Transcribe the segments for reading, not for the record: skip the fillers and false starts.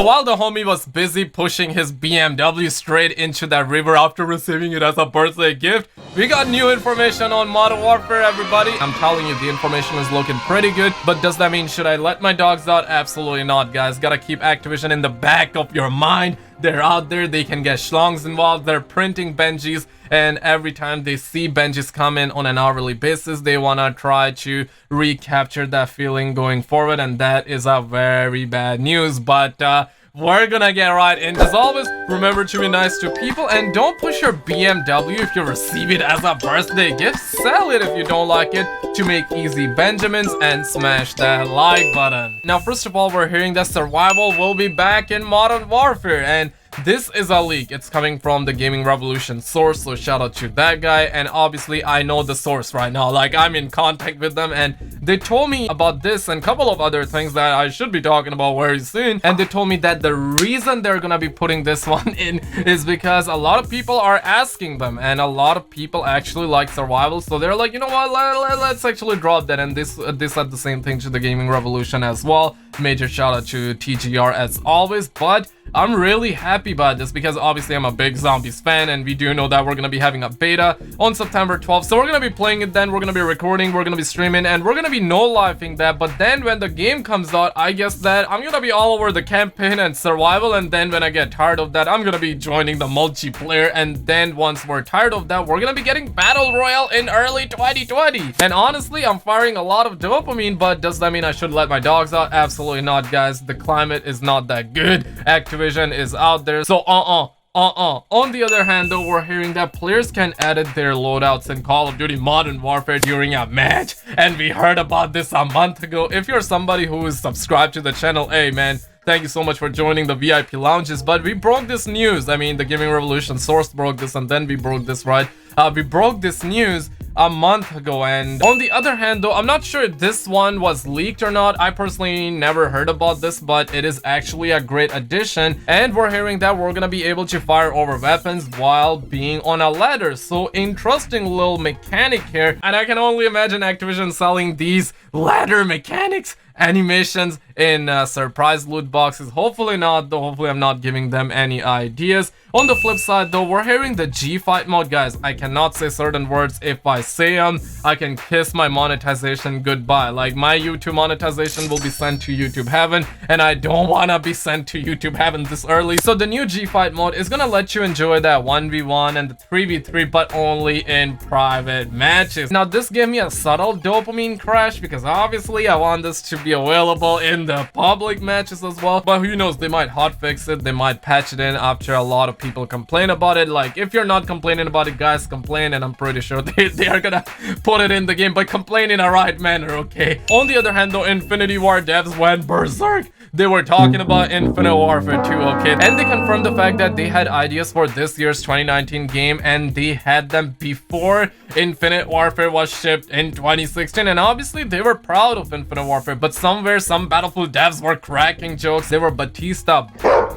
while the homie was busy pushing his BMW straight into that river after receiving it as a birthday gift, we got new information on Modern Warfare, everybody. I'm telling you, the information is looking pretty good, but does that mean should I let my dogs out? Absolutely not, guys. Gotta keep Activision in the back of your mind. They're out there, they can get schlongs involved, they're printing Benjis, and every time they see Benjis come in on an hourly basis, they want to try to recapture that feeling going forward, and that is a very bad news. But we're gonna get right in. As always, remember to be nice to people and don't push your BMW if you receive it as a birthday gift. Sell it if you don't like it to make easy Benjamins, and smash that like button. Now, first of all, we're hearing that survival will be back in Modern Warfare, and this is a leak. It's coming from the Gaming Revolution source, so shout out to that guy. And obviously I know the source right now, like I'm in contact with them, and they told me about this and a couple of other things that I should be talking about very soon. And they told me that the reason they're gonna be putting this one in is because a lot of people are asking them, and a lot of people actually like survival, so they're like, you know what, let's actually drop that. And this said the same thing to the Gaming Revolution as well. Major shout out to TGR as always. But I'm really happy about this because obviously I'm a big Zombies fan, and we do know that we're gonna be having a beta on September 12th, so we're gonna be playing it then, we're gonna be recording, we're gonna be streaming, and we're gonna be no-lifing that. But then when the game comes out, I guess that I'm gonna be all over the campaign and survival, and then when I get tired of that, I'm gonna be joining the multiplayer, and then once we're tired of that, we're gonna be getting Battle Royale in early 2020. And honestly, I'm firing a lot of dopamine, but does that mean I should let my dogs out? Absolutely not, guys. The climate is not that good. Activision is out there, so On the other hand, though, we're hearing that players can edit their loadouts in Call of Duty Modern Warfare during a match, and we heard about this a month ago. If you're somebody who is subscribed to the channel, hey man, thank you so much for joining the VIP lounges. But we broke this news. I mean, the Gaming Revolution source broke this, and then we broke this, right? We broke this news a month ago. And on the other hand, though, I'm not sure if this one was leaked or not. I personally never heard about this, but it is actually a great addition. And we're hearing that we're gonna be able to fire over weapons while being on a ladder. So interesting little mechanic here, and I can only imagine Activision selling these ladder mechanics animations in surprise loot boxes. Hopefully not, though. Hopefully I'm not giving them any ideas. On the flip side, though, we're hearing the G-Fight mode. Guys, I cannot say certain words. If I say them, I can kiss my monetization goodbye. Like, my YouTube monetization will be sent to YouTube heaven, and I don't want to be sent to YouTube heaven this early. So the new G-Fight mode is gonna let you enjoy that 1v1 and the 3v3, but only in private matches. Now, this gave me a subtle dopamine crash because obviously I want this to be available in the public matches as well, but who knows, they might hotfix it, they might patch it in after a lot of people complain about it. Like, if you're not complaining about it, guys, complain, and I'm pretty sure they are gonna put it in the game, but complain in a right manner, okay? On the other hand, though, Infinity War devs went berserk. They were talking about Infinite Warfare 2, okay? And they confirmed the fact that they had ideas for this year's 2019 game, and they had them before Infinite Warfare was shipped in 2016. And obviously, they were proud of Infinite Warfare, but somewhere, some Battlefield devs were cracking jokes. They were Batista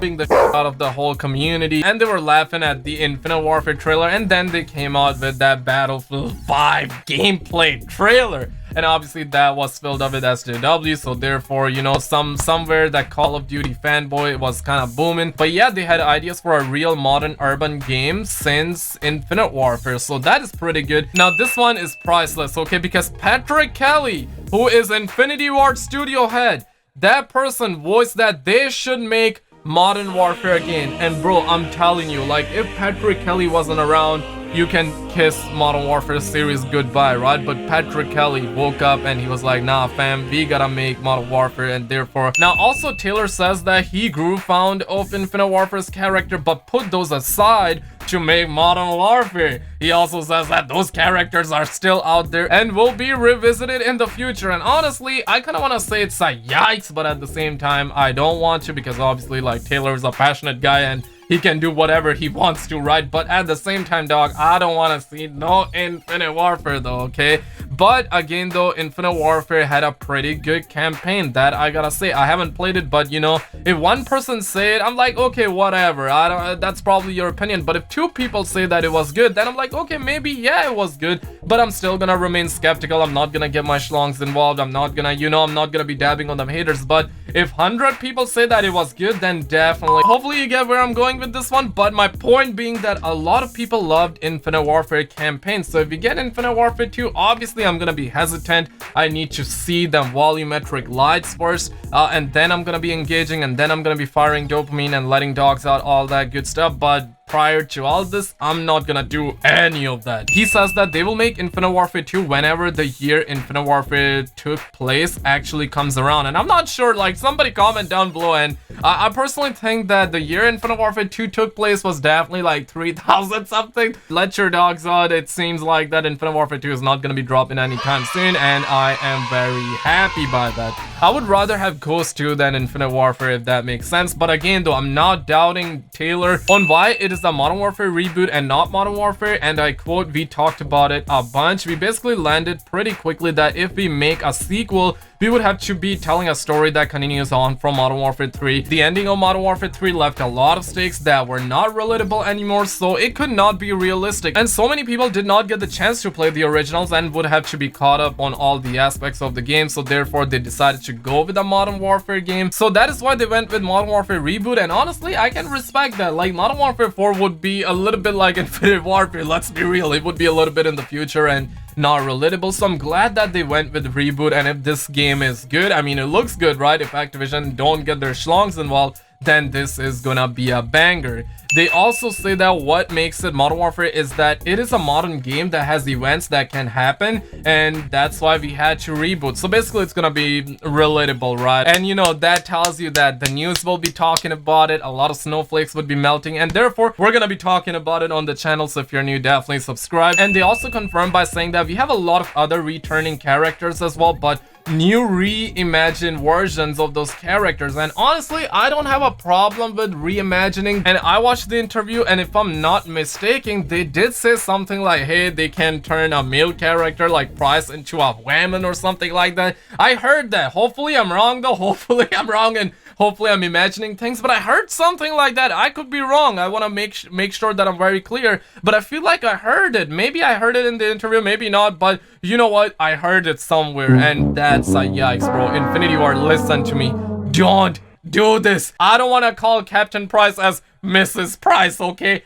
being the out of the whole community, and they were laughing at the Infinite Warfare trailer, and then they came out with that Battlefield 5 gameplay trailer. And obviously that was filled up with SJW, so therefore, you know, somewhere that Call of Duty fanboy was kind of booming. But yeah, they had ideas for a real modern urban game since Infinite Warfare, so that is pretty good. Now this one is priceless, okay, because Patrick Kelly, who is Infinity Ward studio head, that person voiced that they should make Modern Warfare again. And bro, I'm telling you, like, if Patrick Kelly wasn't around, you can kiss Modern Warfare series goodbye, right? But Patrick Kelly woke up and he was like, nah fam, we gotta make Modern Warfare. And therefore, now also Taylor says that he grew fond of Infinite Warfare's character, but put those aside to make Modern Warfare. He also says that those characters are still out there and will be revisited in the future. And honestly, I kind of want to say it's a yikes, but at the same time, I don't want to, because obviously, like, Taylor is a passionate guy and he can do whatever he wants to, right? But at the same time, dog, I don't want to see no Infinite Warfare though, okay? But again though, Infinite Warfare had a pretty good campaign, that I gotta say. I haven't played it, but you know, if one person say it, I'm like, okay, whatever. I don't, that's probably your opinion. But if two people say that it was good, then I'm like, okay, maybe yeah, it was good, but I'm still gonna remain skeptical. I'm not gonna get my schlongs involved. I'm not gonna, you know, I'm not gonna be dabbing on them haters. But if 100 people say that it was good, then definitely, hopefully you get where I'm going with this one. But my point being that a lot of people loved Infinite Warfare campaign, so if you get Infinite Warfare 2, obviously I'm gonna be hesitant. I need to see the volumetric lights first, and then I'm gonna be engaging, and then I'm gonna be firing dopamine and letting dogs out, all that good stuff. But prior to all this, I'm not gonna do any of that. He says that they will make Infinite Warfare 2 whenever the year Infinite Warfare took place actually comes around. And I'm not sure, like, somebody comment down below. And I personally think that the year Infinite Warfare 2 took place was definitely like 3000 something. Let your dogs out. It seems like that Infinite Warfare 2 is not gonna be dropping anytime soon, and I am very happy by that. I would rather have Ghost 2 than Infinite Warfare, if that makes sense. But again though, I'm not doubting Taylor on why it is the Modern Warfare reboot and not Modern Warfare. And I quote, we talked about it a bunch. We basically landed pretty quickly that if we make a sequel, we would have to be telling a story that continues on from Modern Warfare 3. The ending of Modern Warfare 3 left a lot of stakes that were not relatable anymore, so it could not be realistic. And so many people did not get the chance to play the originals and would have to be caught up on all the aspects of the game, so therefore they decided to go with a Modern Warfare game. So that is why they went with Modern Warfare Reboot, and honestly, I can respect that. Like, Modern Warfare 4 would be a little bit like Infinite Warfare, let's be real. It would be a little bit in the future and not relatable, so I'm glad that they went with Reboot. And if this game is good, I mean, it looks good, right? If Activision don't get their schlongs involved, then this is gonna be a banger. They also say that what makes it Modern Warfare is that it is a modern game that has events that can happen, and that's why we had to reboot. So basically it's gonna be relatable, right? And you know, that tells you that the news will be talking about it, a lot of snowflakes would be melting, and therefore we're gonna be talking about it on the channel. So if you're new, definitely subscribe. And they also confirmed by saying that we have a lot of other returning characters as well, but new reimagined versions of those characters. And honestly, I don't have a problem with reimagining. And I watched the interview, and if I'm not mistaken, they did say something like, hey, they can turn a male character like Price into a woman or something like that. I heard that. Hopefully I'm wrong though. Hopefully I'm wrong, and hopefully I'm imagining things, but I heard something like that. I could be wrong. I want to make sure that I'm very clear, but I feel like I heard it. Maybe I heard it in the interview, maybe not, but you know what? I heard it somewhere, and that's a yikes, bro. Infinity War, listen to me. Don't do this. I don't want to call Captain Price as Mrs. Price, okay?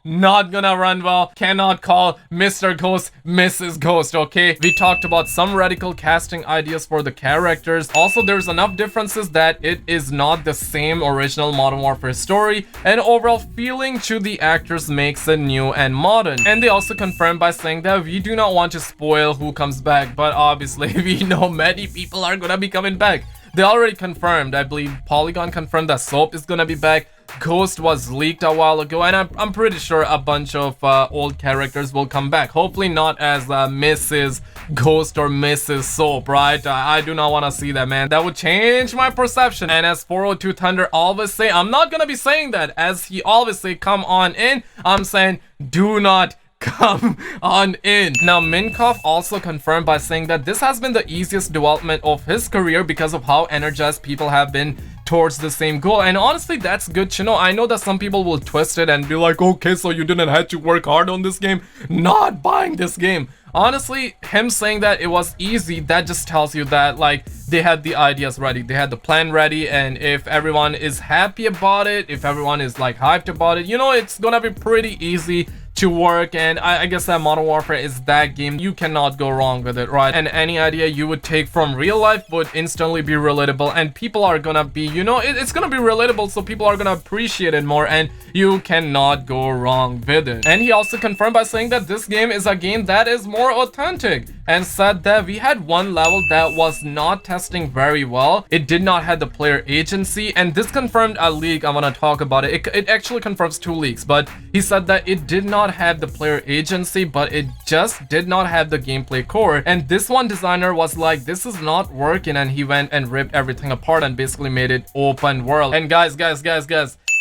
Not gonna run well. Cannot call Mr. Ghost Mrs. Ghost, okay? We talked about some radical casting ideas for the characters. Also, there's enough differences that it is not the same original Modern Warfare story, and overall feeling to the actors makes it new and modern. And they also confirmed by saying that we do not want to spoil who comes back, but obviously we know many people are gonna be coming back. They already confirmed, I believe Polygon confirmed that Soap is gonna be back. Ghost was leaked a while ago, and I'm pretty sure a bunch of old characters will come back. Hopefully not as Mrs. Ghost or Mrs. Soap, right? I do not want to see that, man. That would change my perception. And as 402 Thunder always say, I'm not gonna be saying that. As he always say, come on in, I'm saying do not come on in. Now, Minkoff also confirmed by saying that this has been the easiest development of his career because of how energized people have been towards the same goal. And honestly, that's good to know. I know that some people will twist it and be like, okay, so you didn't have to work hard on this game. Not buying this game. Honestly, him saying that it was easy, that just tells you that, like, they had the ideas ready, they had the plan ready, and if everyone is happy about it, if everyone is like hyped about it, you know, it's gonna be pretty easy to work. And I guess that Modern Warfare is that game. You cannot go wrong with it, right? And any idea you would take from real life would instantly be relatable, and people are gonna be, you know, it's gonna be relatable, so people are gonna appreciate it more, and you cannot go wrong with it. And he also confirmed by saying that this game is a game that is more authentic, and said that we had one level that was not testing very well. It did not have the player agency, and this confirmed a leak. I'm gonna talk about it. It actually confirms 2 leaks, but he said that it did not have the player agency, but it just did not have the gameplay core. And this one designer was like, this is not working, and he went and ripped everything apart and basically made it open world. And guys,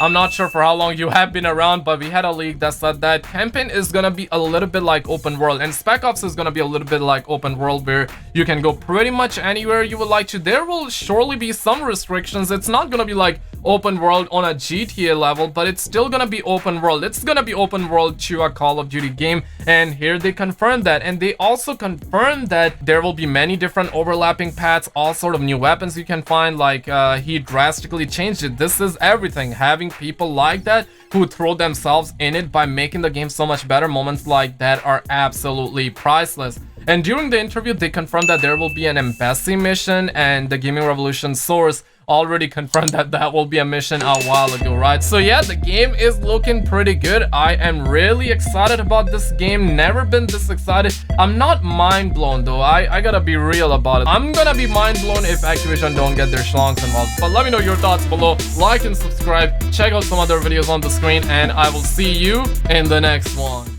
I'm not sure for how long you have been around, but we had a leak that said that campaign is gonna be a little bit like open world, and Spec Ops is gonna be a little bit like open world, where you can go pretty much anywhere you would like to. There will surely be some restrictions. It's not gonna be like open world on a GTA level, but it's still gonna be open world. It's gonna be open world to a Call of Duty game, and here they confirmed that. And they also confirmed that there will be many different overlapping paths, all sort of new weapons you can find. Like he drastically changed it. This is everything. Having people like that who throw themselves in it by making the game so much better, moments like that are absolutely priceless. And during the interview, they confirmed that there will be an embassy mission, and the Gaming Revolution source already confirmed that that will be a mission a while ago, right? So yeah, the game is looking pretty good. I am really excited about this game. Never been this excited. I'm not mind blown though. I gotta be real about it. I'm gonna be mind blown if Activision don't get their schlongs involved. But let me know your thoughts below. Like and subscribe. Check out some other videos on the screen, and I will see you in the next one.